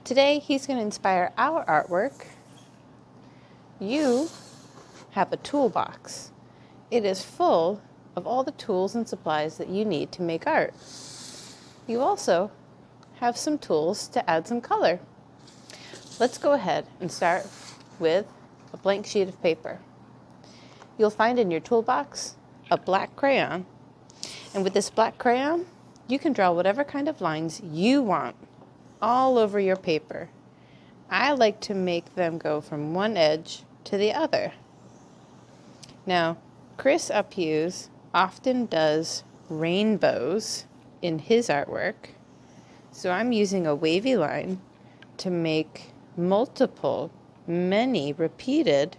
Today, he's going to inspire our artwork. You have a toolbox. It is full of all the tools and supplies that you need to make art. You also have some tools to add some color. Let's go ahead and start with a blank sheet of paper. You'll find in your toolbox a black crayon. And with this black crayon, you can draw whatever kind of lines you want all over your paper. I like to make them go from one edge to the other. Now, Chris Uphues often does rainbows in his artwork, so I'm using a wavy line to make many repeated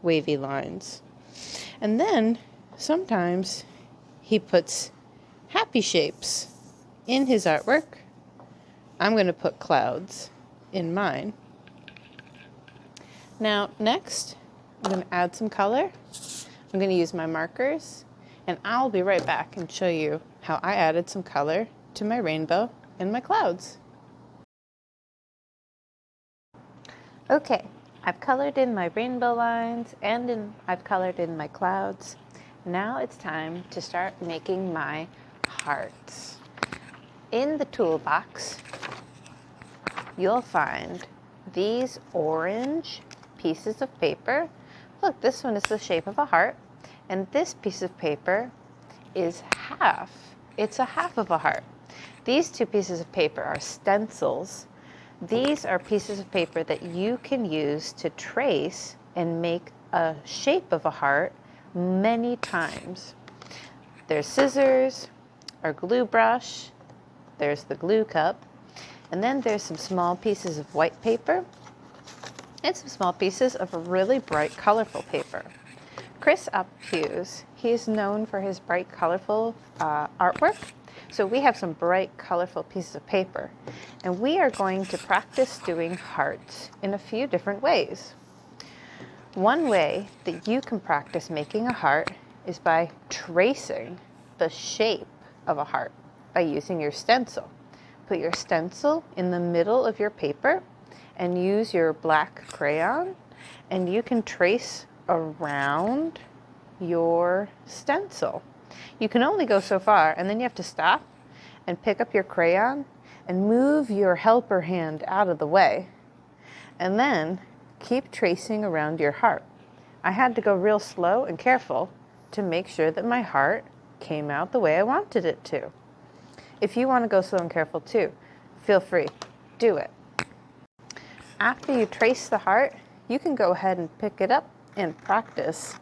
wavy lines. And then sometimes he puts happy shapes in his artwork. I'm going to put clouds in mine. Now, next, I'm going to add some color. I'm going to use my markers, and I'll be right back and show you how I added some color to my rainbow and my clouds. Okay, I've colored in my rainbow lines and I've colored in my clouds. Now it's time to start making my hearts. In the toolbox, you'll find these orange pieces of paper. Look, this one is the shape of a heart, and this piece of paper is half. It's a half of a heart. These two pieces of paper are stencils. These are pieces of paper that you can use to trace and make a shape of a heart many times. There's scissors, or glue brush, there's the glue cup, and then there's some small pieces of white paper and some small pieces of a really bright, colorful paper. Chris Uphues, he is known for his bright, colorful artwork. So we have some bright, colorful pieces of paper, and we are going to practice doing hearts in a few different ways. One way that you can practice making a heart is by tracing the shape of a heart by using your stencil. Put your stencil in the middle of your paper and use your black crayon, and you can trace around your stencil. You can only go so far, and then you have to stop and pick up your crayon and move your helper hand out of the way, and then keep tracing around your heart. I had to go real slow and careful to make sure that my heart came out the way I wanted it to. If you want to go slow and careful too, feel free, do it. After you trace the heart, you can go ahead and pick it up and practice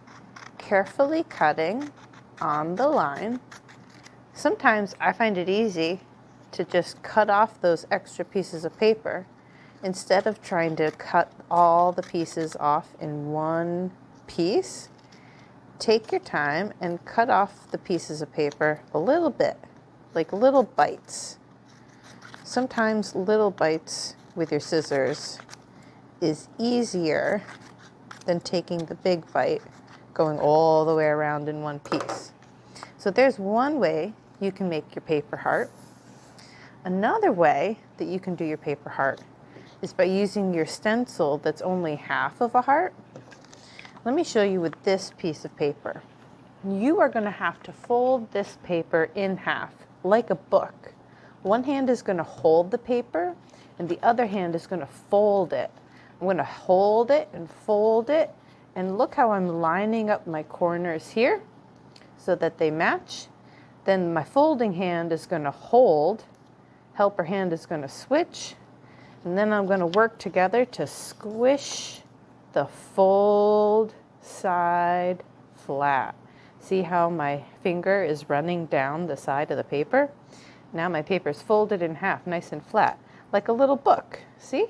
carefully cutting on the line. Sometimes I find it easy to just cut off those extra pieces of paper instead of trying to cut all the pieces off in one piece. Take your time and cut off the pieces of paper a little bit, like little bites. Sometimes little bites with your scissors is easier than taking the big bite going all the way around in one piece. So there's one way you can make your paper heart. Another way that you can do your paper heart is by using your stencil that's only half of a heart. Let me show you with this piece of paper. You are going to have to fold this paper in half like a book. One hand is going to hold the paper and the other hand is going to fold it. I'm going to hold it and fold it, and look how I'm lining up my corners here so that they match. Then my folding hand is going to hold, helper hand is going to switch, and then I'm going to work together to squish the fold side flat. See how my finger is running down the side of the paper? Now my paper is folded in half, nice and flat, like a little book. See?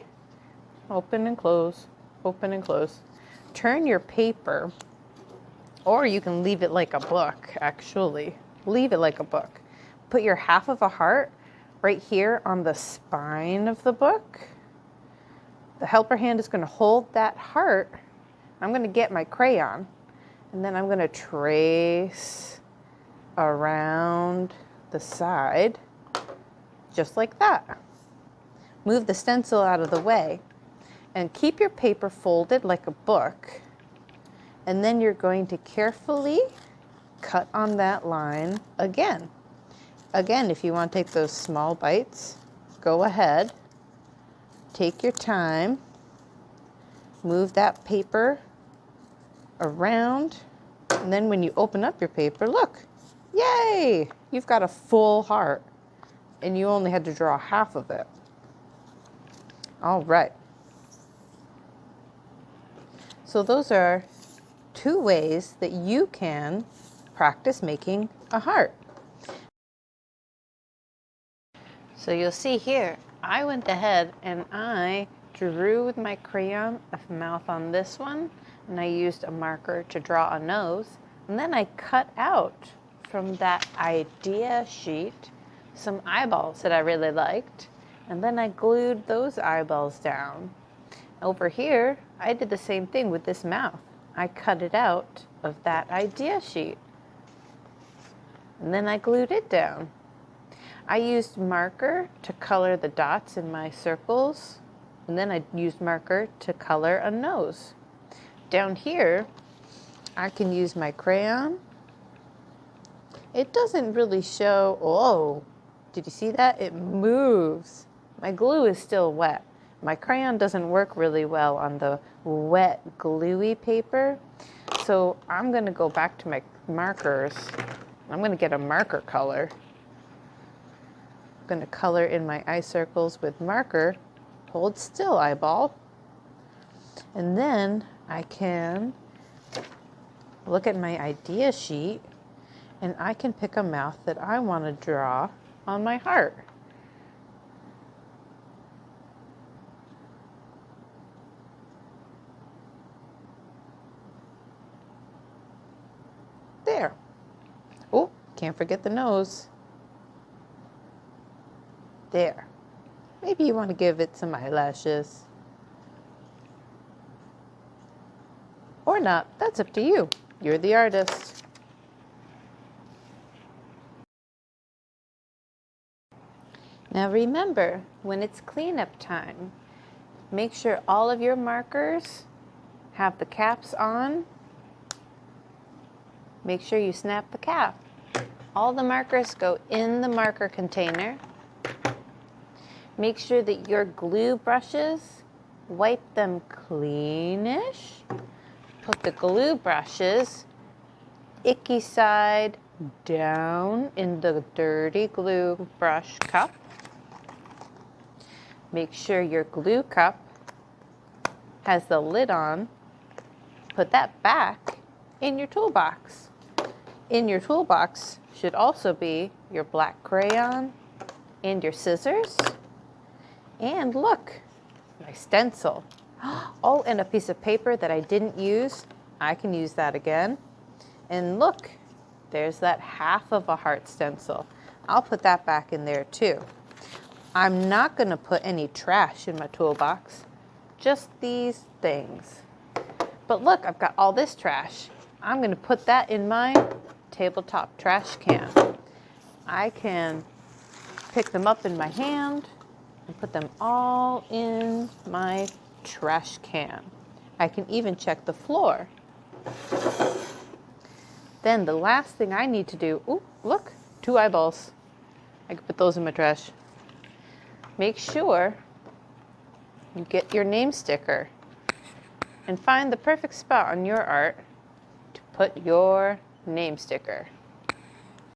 Open and close, open and close. Turn your paper, or you can leave it like a book, actually. Leave it like a book. Put your half of a heart right here on the spine of the book. The helper hand is going to hold that heart. I'm going to get my crayon, and then I'm going to trace around the side, just like that. move the stencil out of the way, and keep your paper folded like a book. And then you're going to carefully cut on that line again. Again, if you want to take those small bites, go ahead. Take your time. Move that paper around. And then when you open up your paper, look, yay! You've got a full heart. And you only had to draw half of it. All right. So those are 2 ways that you can practice making a heart. So you'll see here, I went ahead and I drew with my crayon a mouth on this one, and I used a marker to draw a nose, and then I cut out from that idea sheet some eyeballs that I really liked, and then I glued those eyeballs down. Over here, I did the same thing with this mouth. I cut it out of that idea sheet, and then I glued it down. I used marker to color the dots in my circles, and then I used marker to color a nose. Down here, I can use my crayon. It doesn't really show, oh, did you see that? It moves. My glue is still wet. My crayon doesn't work really well on the wet, gluey paper. So I'm gonna go back to my markers. I'm gonna get a marker color. I'm gonna color in my eye circles with marker. Hold still, eyeball. And then I can look at my idea sheet and I can pick a mouth that I want to draw on my heart. There. Oh, can't forget the nose. There. Maybe you want to give it some eyelashes. Or not. That's up to you. You're the artist. Now remember, when it's cleanup time, make sure all of your markers have the caps on. Make sure you snap the cap. All the markers go in the marker container. Make sure that your glue brushes, wipe them cleanish. Put the glue brushes, icky side down in the dirty glue brush cup. Make sure your glue cup has the lid on. Put that back in your toolbox. In your toolbox should also be your black crayon and your scissors. And look, my stencil. Oh, and a piece of paper that I didn't use. I can use that again. And look, there's that half of a heart stencil. I'll put that back in there too. I'm not going to put any trash in my toolbox, just these things. But look, I've got all this trash. I'm going to put that in my tabletop trash can. I can pick them up in my hand and put them all in my trash can. I can even check the floor. Then the last thing I need to do, ooh, look, 2 eyeballs. I can put those in my trash. Make sure you get your name sticker and find the perfect spot on your art to put your name sticker.